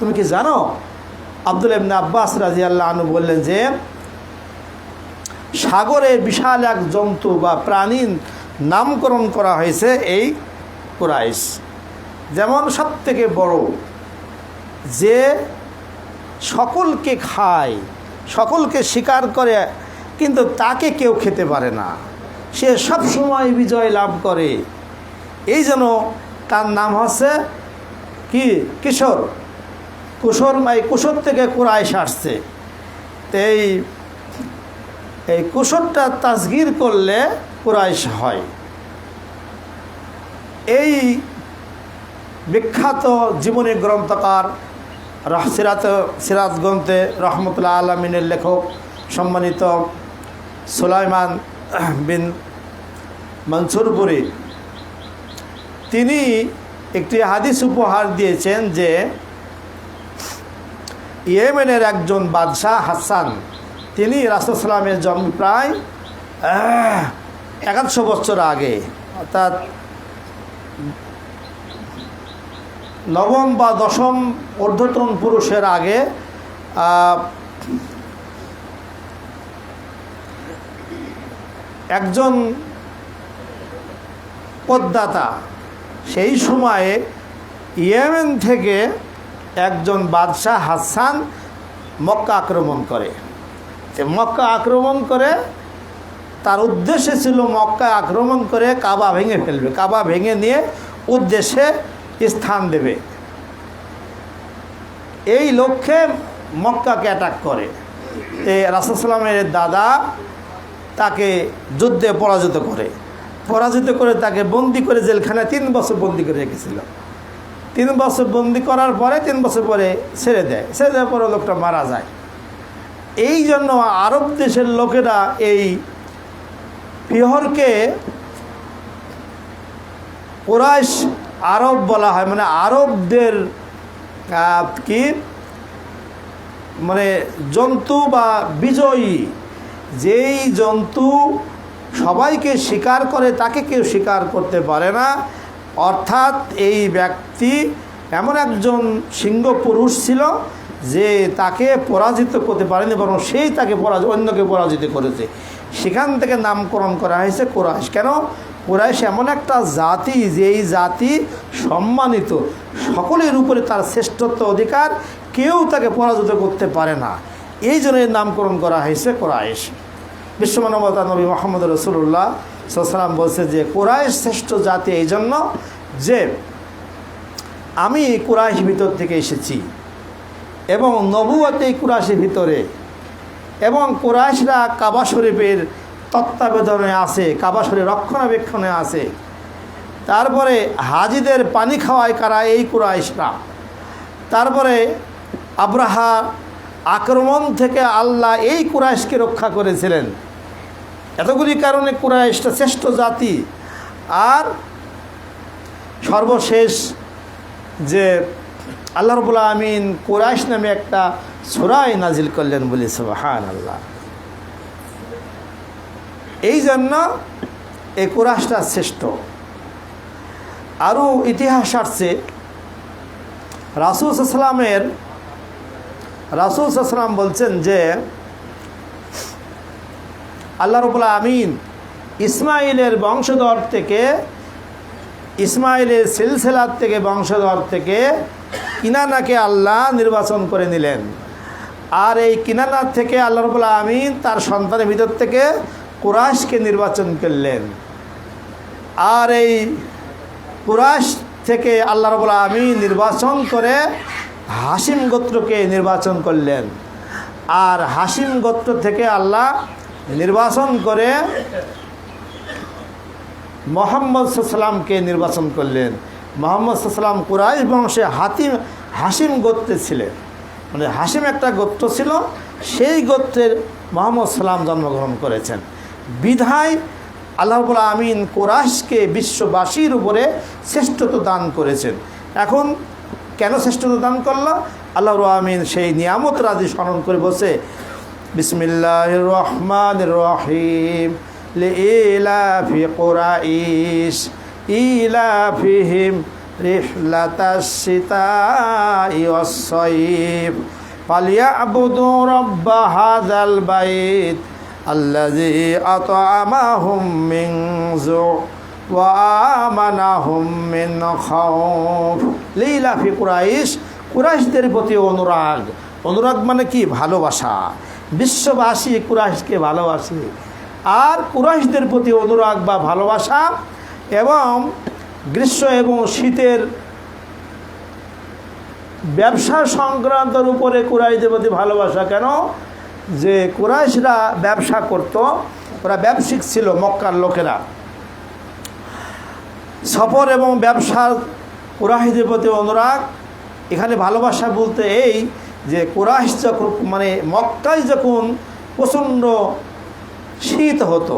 তুমি কি জানো? আব্দুল্লাহ ইবনে আব্বাস রাদিয়াল্লাহু আনহু বললেন যে সাগরের বিশাল এক জন্তু বা প্রাণীর নামকরণ করা হয়েছে এই কুরাইশ। যেমন সবথেকে বড়, যে সকলকে খায়, সকলকে শিকার করে, কিন্তু তাকে কেউ খেতে পারে না, সে সব সময় বিজয় লাভ করে। এই জন্য তার নাম হচ্ছে কি? কিশোর। কুশোর থেকে কুরাইশ আসছে। তো এই কুশোরটা তাসগীর করলে কুরাইশ হয়। এই বিখ্যাত জীবনী গ্রন্থকার সিরাত গ্রন্থে রহমতুল্লাহ আলামিনের লেখক সম্মানিত সুলাইমান বিন মনসুরপুরি, তিনি একটি হাদিস উপহার দিয়েছেন যে ইয়েমেনের একজন বাদশাহ হাসান, তিনি রাসূল সাল্লামের জন্ম প্রায় 1100 বছর আগে, অর্থাৎ নবম বা দশম ঊর্ধ্বতন পুরুষের আগে একজন পদ্দাতা, সেই সময়ে ইয়েমেন থেকে একজন বাদশাহ হাসান মক্কা আক্রমণ করে। মক্কা আক্রমণ করে তার উদ্দেশ্য ছিল মক্কা আক্রমণ করে কাবা ভেঙে ফেলবে, কাবা ভেঙে নিয়ে উদ্দেশ্যে স্থান দেবে। এই লক্ষ্যে মক্কাকে অ্যাটাক করে। রাসূল সাল্লামের দাদা তাকে যুদ্ধে পরাজিত করে তাকে বন্দি করে জেলখানায় 3 বছর বন্দি করে রেখেছিল। 3 বছর বন্দি করার পরে 3 বছর পরে ছেড়ে দেওয়ার পরে লোকটা মারা যায়। এই জন্য আরব দেশের লোকেরা এই পিহরকে কুরাইশ আরব বলা হয়, মানে আরবদের কি মানে জন্তু বা বিজয়ী। যেই জন্তু সবাইকে শিকার করে তাকে কেউ শিকার করতে পারে না, অর্থাৎ এই ব্যক্তি এমন একজন সিংহ পুরুষ ছিল যে তাকে পরাজিত করতে পারেনি, বরং সেই তাকে অন্যকে পরাজিত করেছে। সেখান থেকে নামকরণ করা হয়েছে কুরাইশ। কেন? কুরাইশ এমন একটা জাতি, যেই জাতি সম্মানিত, সকলের উপরে তার শ্রেষ্ঠত্ব অধিকার, কেউ তাকে পরাজিত করতে পারে না। এই জন্য এর নামকরণ করা হয়েছে কুরাইশ। বিশ্বমানবতা নবী মুহাম্মদ রাসূলুল্লাহ সাল্লাল্লাহু আলাইহি ওয়াসাল্লাম বলছে যে কুরাইশ শ্রেষ্ঠ জাতি এই জন্য যে আমি কুরাইশ ভিতর থেকে এসেছি এবং নবুয়ত এই কুরাইশের ভিতরে, এবং কুরাইশরা কাবা শরীফের তত্ত্বাবধানে আছে, কাবা শরীফ রক্ষণাবেক্ষণে আছে। তারপরে হাজিদের পানি খাওয়ায় কারা? এই কুরাইশরা। তারপরে আব্রাহা আক্রমণ থেকে আল্লাহ এই কুরাইশকে রক্ষা করেছিলেন। এতগুলি কারণে কুরাইশটা শ্রেষ্ঠ জাতি। আর সর্বশেষ যে আল্লাহ রাব্বুল আলামিন কুরাইশ নামে একটা সূরা নাজিল করলেন, বলি সুবহানাল্লাহ। এই জন্য এই কুরাইশটা শ্রেষ্ঠ। আরও ইতিহাস আসছে, রাসূল সাল্লাল্লাহু বলছেন যে আল্লাহ রাব্বুল আলামিন ইসমাইলের বংশধর থেকে, ইসমাইলের সিলসিলার থেকে, বংশধর থেকে কিনানাকে আল্লাহ নির্বাচন করে নিলেন। আর এই কিনানার থেকে আল্লাহ রাব্বুল আলামিন তার সন্তানের ভিতর থেকে কুরাইশকে নির্বাচন করলেন। আর এই কুরাইশ থেকে আল্লাহ রাব্বুল আলামিন নির্বাচন করে হাশিম গোত্রকে নির্বাচন করলেন। আর হাশিম গোত্র থেকে আল্লাহ নির্বাচন করে মুহাম্মদ সাল্লাল্লাহু আলাইহি ওয়াসাল্লামকে নির্বাচন করলেন। মুহাম্মদ সাল্লাল্লাহু আলাইহি ওয়াসাল্লাম কুরাইশ বংশে হাশিম গোত্রে ছিলেন, মানে হাশিম একটা গোত্র ছিল, সেই গোত্রের মুহাম্মদ সাল্লাল্লাহু আলাইহি ওয়াসাল্লাম জন্মগ্রহণ করেছেন। বিধায় আল্লাহ রাব্বুল আলামিন কুরাইশকে বিশ্ববাসীর উপরে শ্রেষ্ঠত্ব দান করেছেন। এখন কেন শ্রেষ্ঠত্ব দান করলো? আল্লাহ রাব্বুল আলামিন সেই নিয়ামত রাজি স্মরণ করে বসে বিসমিল্লাহির রহমানির রহিম লিইলাফি কুরাইশ ইলাফিহিম রিহলাতাশ শিতাই ওয়াস-সাইফ ফালিয়াবুদু রাব্ব হাযাল বাইত আল্লাযী আত'আমাহুম মিন জু' ওয়া আমানাহুম মিন খাউফ। লিইলাফি কুরাইশ, কুরাইশদের প্রতি অনুরাগ। অনুরাগ মানে কি? ভালোবাসা। বিশ্ববাসী কুরাইশকে ভালোবাসে, আর কুরাইশদের প্রতি অনুরাগ বা ভালোবাসা এবং গ্রীষ্ম এবং শীতের ব্যবসা সংক্রান্তর উপরে কুরাইশদের প্রতি ভালোবাসা। কেন? যে কুরাইশরা ব্যবসা করত, ওরা ব্যবসায়িক ছিল, মক্কার লোকেরা। সফর এবং ব্যবসার কুরাইশদের প্রতি অনুরাগ। এখানে ভালোবাসা বলতে এই যে কুরাইশ যখন মানে মক্কায় যখন প্রচণ্ড শীত হতো,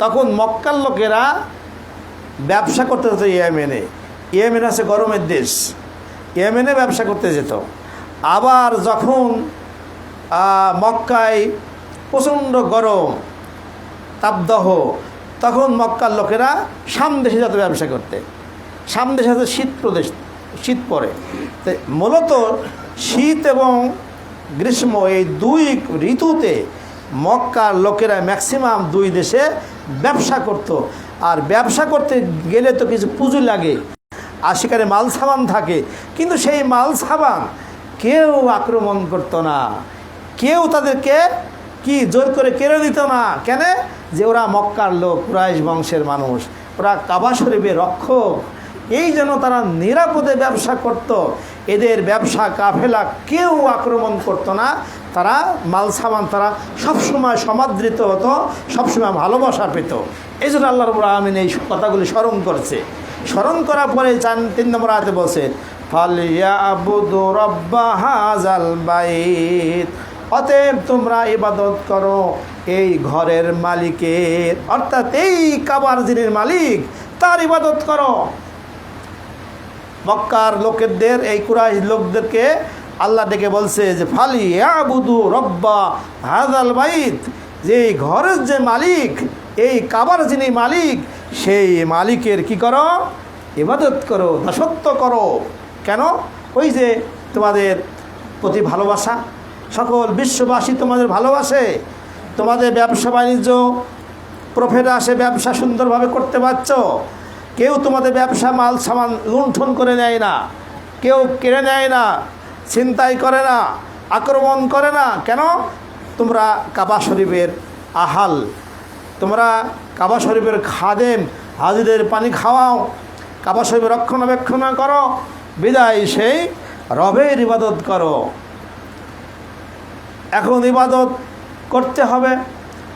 তখন মক্কার লোকেরা ব্যবসা করতে যেত ইয়েমেনে। ইয়েমেন আছে গরমের দেশ, ইয়েমেনে ব্যবসা করতে যেত। আবার যখন মক্কায় প্রচণ্ড গরম তাপদাহ, তখন মক্কার লোকেরা শাম দেশে যেত ব্যবসা করতে। শাম দেশে আছে শীত প্রদেশ, শীত পড়ে। তো মূলত শীত এবং গ্রীষ্ম এই দুই ঋতুতে মক্কার লোকেরা ম্যাক্সিমাম দুই দেশে ব্যবসা করত। আর ব্যবসা করতে গেলে তো কিছু পুঁজি লাগে, আর সেখানে মাল সামান থাকে, কিন্তু সেই মাল সামান কেউ আক্রমণ করত না, কেউ তাদেরকে কি জোর করে কেড়ে দিত না। কেন? যে ওরা মক্কার লোক, কুরাইশ বংশের মানুষ, ওরা কাবা শরীফের রক্ষক, এই জন্য তারা নিরাপদে ব্যবসা করত। এদের ব্যবসা কাফেলা কেউ আক্রমণ করতো না। তারা মাল সামান তারা সবসময় সমাদৃত হতো, সবসময় ভালোবাসা পেত। এই জন্য আল্লাহ রাব্বুল আলামিন এই কথাগুলি স্মরণ করছে। স্মরণ করার পরে 3 নম্বর আয়াতে বলছে ফালিয়াবুদু রাব্ব হাযাল বাইত, অতএব তোমরা ইবাদত করো এই ঘরের মালিকের, অর্থাৎ এই কাবার যিনি মালিক তার ইবাদত করো। মক্কার লোকেদের, এই কুরাইশ লোকদেরকে আল্লাহ ডেকে বলছে যে ফালিয়াবুদু রাব্ব হাযাল বাইত, যে এই ঘরের যে মালিক, এই কাবার যিনি মালিক, সেই মালিকের কি করো? ইবাদত করো, দাসত্ব করো। কেন? ওই যে তোমাদের প্রতি ভালোবাসা, সকল বিশ্ববাসী তোমাদের ভালোবাসে, তোমাদের ব্যবসা বাণিজ্য প্রফিট আসে, ব্যবসা সুন্দরভাবে করতে পারছ, কেউ তোমাদের ব্যবসা মাল সামান লুণ্ঠন করে নেয় না, কেউ কেড়ে নেয় না, ছিনতাই করে না, আক্রমণ করে না। কেন? তোমরা কাবা শরীফের আহাল, তোমরা কাবা শরীফের খাদেম, হাজিদের পানি খাওয়াও, কাবা শরীফের রক্ষণাবেক্ষণ করো, বিদায় সেই রবের ইবাদত করো। এখন ইবাদত করতে হবে।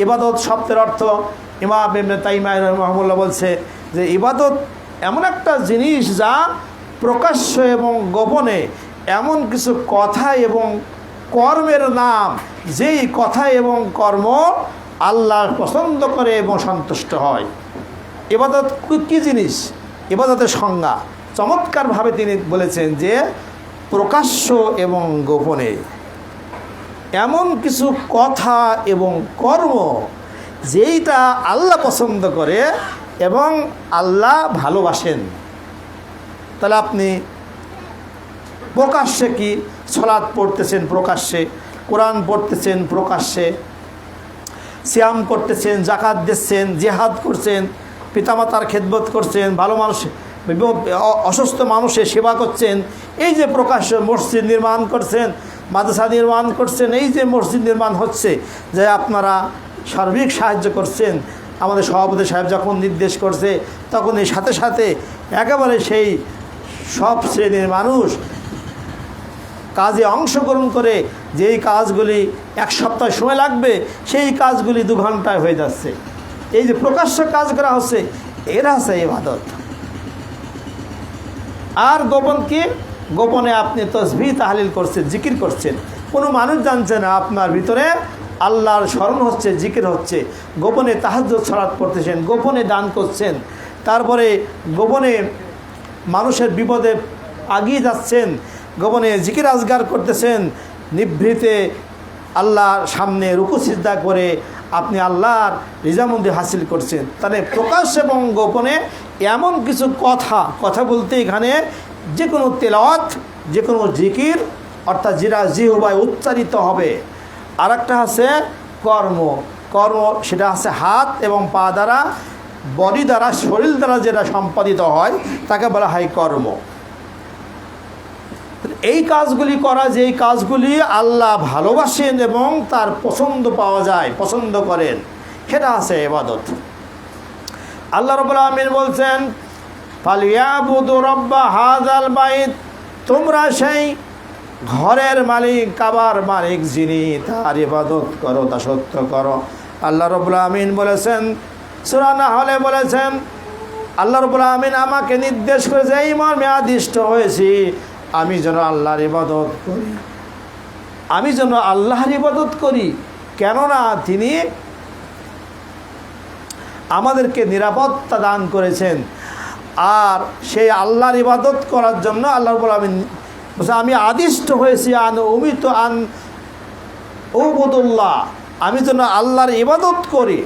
ইবাদত শব্দের অর্থ ইমাম ইবনে তাইমিয়া রাহিমাহুল্লাহ বলছে যে ইবাদত এমন একটা জিনিস যা প্রকাশ্য এবং গোপনে এমন কিছু কথা এবং কর্মের নাম, যেই কথা এবং কর্ম আল্লাহ পছন্দ করে এবং সন্তুষ্ট হয়। ইবাদত কী জিনিস? ইবাদতের সংজ্ঞা চমৎকারভাবে তিনি বলেছেন যে প্রকাশ্য এবং গোপনে এমন কিছু কথা এবং কর্ম যেইটা আল্লাহ পছন্দ করে এবং আল্লাহ ভালোবাসেন। তাহলে আপনি প্রকাশ্যে কি? সালাত পড়তেছেন প্রকাশ্যে, কোরআন পড়তেছেন প্রকাশ্যে, সিয়াম করতেছেন, জাকাত দিচ্ছেন, জিহাদ করছেন, পিতামাতার খেদমত করছেন, ভালো মানুষ অসুস্থ মানুষের সেবা করছেন, এই যে প্রকাশ্য মসজিদ নির্মাণ করছেন, মাদ্রাসা নির্মাণ করছেন, এই যে মসজিদ নির্মাণ হচ্ছে, যে আপনারা সার্বিক সাহায্য করছেন। আমাদের সভাপতি সাহেব যখন নির্দেশ করছে, তখন এই সাথে সাথে একেবারে সেই সব শ্রেণীর মানুষ কাজে অংশগ্রহণ করে, যেই কাজগুলি 1 সপ্তাহ সময় লাগবে সেই কাজগুলি 2 ঘন্টায় হয়ে যাচ্ছে। এই যে প্রকাশ্য কাজ করা হচ্ছে, এরা হচ্ছে ইবাদত। আর গোপন কি? গোপনে আপনি তসবিহ তাহলিল করছেন, জিকির করছেন, কোনো মানুষ জানছে না, আপনার ভিতরে আল্লাহর স্মরণ হচ্ছে, জিকির হচ্ছে। গোপনে তাহাজ্জুদ সালাত পড়তেছেন, গোপনে দান করছেন, তারপরে গোপনে মানুষের বিপদে আগিয়ে যাচ্ছেন, গোপনে জিকির আজগার করতেছেন, নিভৃতে আল্লাহর সামনে রুকু সিজদা করে আপনি আল্লাহর রিজামন্দি হাসিল করছেন। তাহলে প্রকাশ এবং গোপনে এমন কিছু কথা বলতে এখানে যে কোনো তেলাওয়াত, যে কোনো জিকির, অর্থাৎ যেটা জিহ্বায় উচ্চারিত হবে। আর একটা আছে কর্ম, সেটা আছে হাত এবং পা দ্বারা, বডি দ্বারা, শরীর দ্বারা যেটা সম্পাদিত হয় তাকে বলা হয় কর্ম। এই কাজগুলি করা, যেই কাজগুলি আল্লাহ ভালোবাসেন এবং তার পছন্দ পাওয়া যায়, পছন্দ করেন, সেটা আছে ইবাদত। আল্লাহ রাব্বুল আলামিন বলছেন, ফালিয়াবুদু রাব্বা হাযাল বাইত, তোমরা সেই ঘরের মালিক, কাবার মালিক যিনি, তার ইবাদত করো, তা সত্য করো। আল্লাহ রাব্বুল আলামিন বলেছেন, সূরা নাহলে বলেছেন, আল্লাহ রাব্বুল আলামিন আমাকে নির্দেশ করেছে, এই মর্মে আদিষ্ট হয়েছি, আমি যেন আল্লাহর ইবাদত করি, আমি যেন আল্লাহর ইবাদত করি। কেননা তিনি আমাদেরকে নিরাপত্তা দান করেছেন। আর সেই আল্লাহর ইবাদত করার জন্য আল্লাহ রাব্বুল আলামিন বলছে, আমি আদিষ্ট হয়েছি উবুদুল্লাহ, আমি যেন আল্লাহর ইবাদত করি।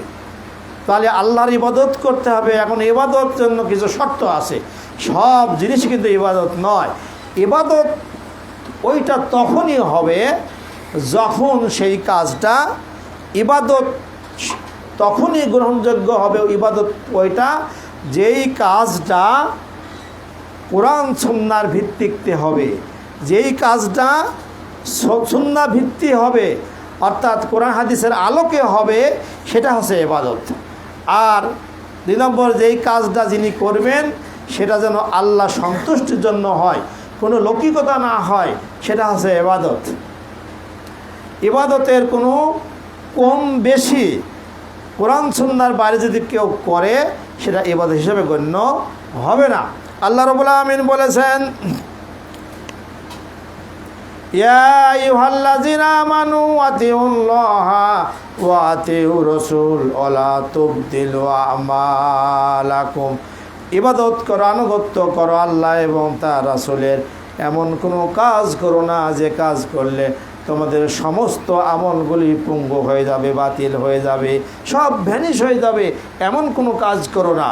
তাহলে আল্লাহর ইবাদত করতে হবে। এখন ইবাদত জন্য কিছু শর্ত আছে, সব জিনিস কিন্তু ইবাদত নয়। ইবাদত ওইটা তখনই হবে যখন সেই কাজটা, ইবাদত তখনই গ্রহণযোগ্য হবে ইবাদত ওইটা, যেই কাজটা কোরআন সুন্নাহর ভিত্তিতে হবে, যেই কাজটা সুন্নাহ ভিত্তি হবে, অর্থাৎ কোরআন হাদিসের আলোকে হবে, সেটা হচ্ছে ইবাদত। আর 2 নম্বর, যেই কাজটা যিনি করবেন সেটা যেন আল্লাহ সন্তুষ্টির জন্য হয়, কোনো লৌকিকতা না হয়, সেটা হচ্ছে ইবাদত। ইবাদতের কোনো কম বেশি কোরআন সুন্নাহর বাইরে যদি কেউ করে, সেটা ইবাদত হিসেবে গণ্য হবে না। আল্লাহ রাব্বুল আলামিন বলেছেন, ইয়া আইয়ুহাল্লাযিনা আমানু আতিউল্লাহা ওয়া আতিউর রাসূল ওয়া লা তুবতিলু আমালাকুম, ইবাদত করো, আনুগত্য করো আল্লাহ এবং তার রাসূলের, এমন কোনো কাজ করো না যে কাজ করলে তোমাদের সমস্ত আমলগুলি পঙ্গু হয়ে যাবে, বাতিল হয়ে যাবে, সব ভ্যানিশ হয়ে যাবে, এমন কোনো কাজ করো না।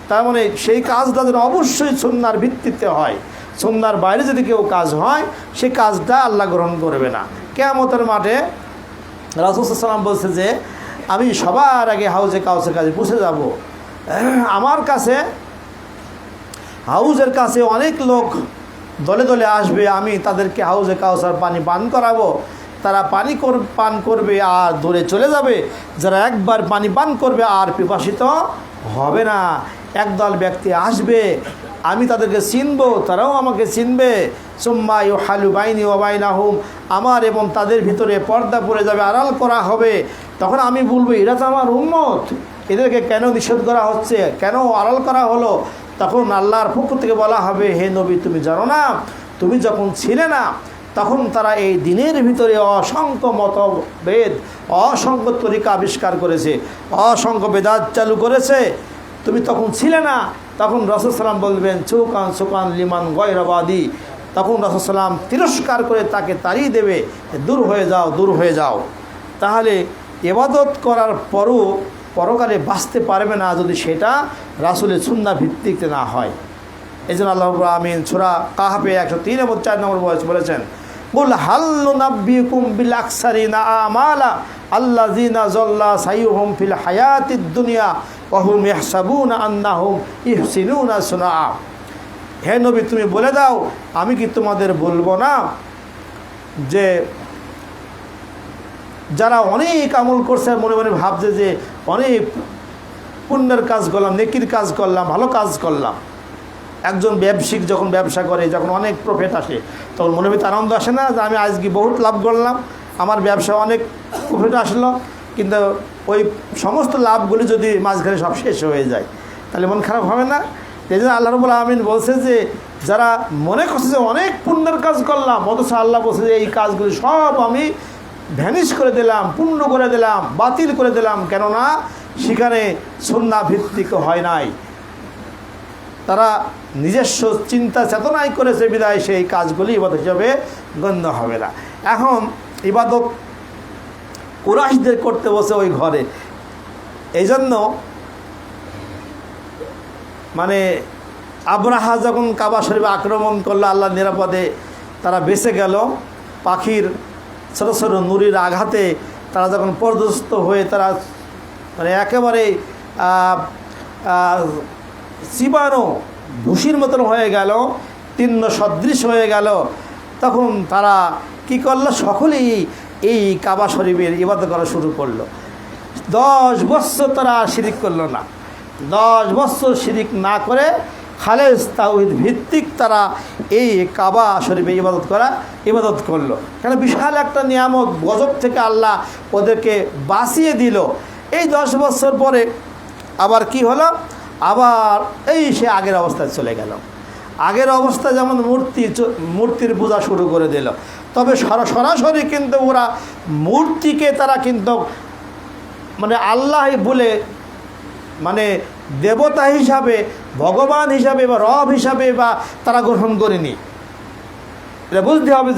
তার মানে সেই কাজটা যেন অবশ্যই সুন্নাহর ভিত্তিতে হয়। সুন্নাহর বাইরে যদি কেউ কাজ হয়, সেই কাজটা আল্লাহ গ্রহণ করবে না। কিয়ামতের মাঠে রাসূল সাল্লাল্লাহু আলাইহি ওয়াসাল্লাম বলছে যে, আমি সবার আগে হাউজে কাউসার কাছে পৌঁছে যাব। আমার কাছে, হাউজের কাছে অনেক লোক দলে দলে আসবে, আমি তাদেরকে হাউজে কাউসার পানি পান করাবো। তারা পানি পান করবে আর দূরে চলে যাবে। যারা একবার পানি পান করবে আর পিপাসিত হবে না। একদল ব্যক্তি আসবে, আমি তাদেরকে চিনব, তারাও আমাকে চিনবে। সুম্মা ইউহালু বাইনি ওয়া বাইনাহুম, আমার এবং তাদের ভিতরে পর্দা পড়ে যাবে, আড়াল করা হবে। তখন আমি বলবো, এরা তো আমার উম্মত, এদেরকে কেন নিষেধ করা হচ্ছে, কেন আড়াল করা হলো? তখন আল্লাহর পক্ষ থেকে বলা হবে, হে নবী, তুমি জানো না, তুমি যখন ছিলে না তখন তারা এই দিনের ভিতরে অসংখ্য মতভেদ, অসংখ্য তরিকা আবিষ্কার করেছে, অসংখ্য বেদাত চালু করেছে, তুমি তখন ছিলে না। তখন রাসূল সাল্লাম বলবেন, সুকান লিমান গয়রাবাদি। তখন রাসূল সাল্লাম তিরস্কার করে তাকে তাড়িয়ে দেবে, দূর হয়ে যাও, দূর হয়ে যাও। তাহলে ইবাদত করার পরও পরকালে বাঁচতে পারবে না যদি সেটা রাসূলের সুন্নাহ ভিত্তিতে না হয়। এই জন্য আল্লাহ রাব্বুল আমিন সূরা কাহফে 103 এবং 4 নম্বর বলেছেন, কুল হাল নুনাব্বিকুম বিল আকসারিনা আমালা আল্লাযিনা যাল্লা সাইয়ুহুম ফিল হায়াতিদ দুনিয়া ওয়া হুম ইয়াহসাবুনা আন্নাহুম ইহসিনুনা সুনা। হে নবী, তুমি বলে দাও, আমি কি তোমাদের বলবো না যে যারা অনেক আমল করছে, মনে মনে ভাবছে যে অনেক পুণ্যের কাজ করলাম, নেকির কাজ করলাম, ভালো কাজ করলাম। একজন ব্যবসায়িক যখন ব্যবসা করে, যখন অনেক প্রফিট আসে, তখন মনে ভিতরে আনন্দ আসে না যে আমি আজকে বহুত লাভ করলাম, আমার ব্যবসা অনেক প্রফিট আসলো, কিন্তু ওই সমস্ত লাভগুলি যদি মাঝখানে সব শেষ হয়ে যায়, তাহলে মন খারাপ হবে না? এই জন্য আল্লাহ রাব্বুল আমিন বলছে যে যারা মনে করছে যে অনেক পুণ্যের কাজ করলাম, অথচ আল্লাহ বলছে যে এই কাজগুলি সব আমি ভ্যানিশ করে দিলাম, পূর্ণ করে দিলাম, বাতিল করে দিলাম, কেননা সেখানে সুন্নাহ ভিত্তিক হয় নাই। তারা নিজস্ব চিন্তা চেতনায় করেছে বিদায় সেই কাজগুলি ইবাদত হিসাবে গণ্য হবে না। এখন ইবাদত কুরাইশদের করতে বসে ওই ঘরে। এই জন্য মানে আব্রাহা যখন কাবা শরীফে আক্রমণ করলো, আল্লাহ নিরাপদে তারা বেঁচে গেল। পাখির ছোটো ছোটো নুরির আঘাতে তারা যখন পর্যস্ত হয়ে তারা মানে একেবারে চিবানো ভুসির মতন হয়ে গেল, তীর্ণ সদৃশ হয়ে গেল, তখন তারা কি করলো? সকলেই এই কাবা শরীফের ইবাদত করা শুরু করলো। 10 বছর তারা শিরিক করলো না। 10 বছর শিরিক না করে খালেস তাওহীদ ভিত্তিক তারা এই কাবা শরীফে ইবাদত করলো। কেন? বিশাল একটা নিয়ামত, গজব থেকে আল্লাহ ওদেরকে বাঁচিয়ে দিল। এই 10 বছর পরে আবার কি হলো? আবার এই সে আগের অবস্থায় চলে গেল। আগের অবস্থা যেমন মূর্তির পূজা শুরু করে দিল। তবে সরাসরি কিন্তু ওরা মূর্তিকে তারা কিন্তু মানে আল্লাহ বলে মানে দেবতা হিসাবে, ভগবান হিসাবে বা রব হিসাবে বা তারা গ্রহণ করেনি। এটা বুঝতে হবে যে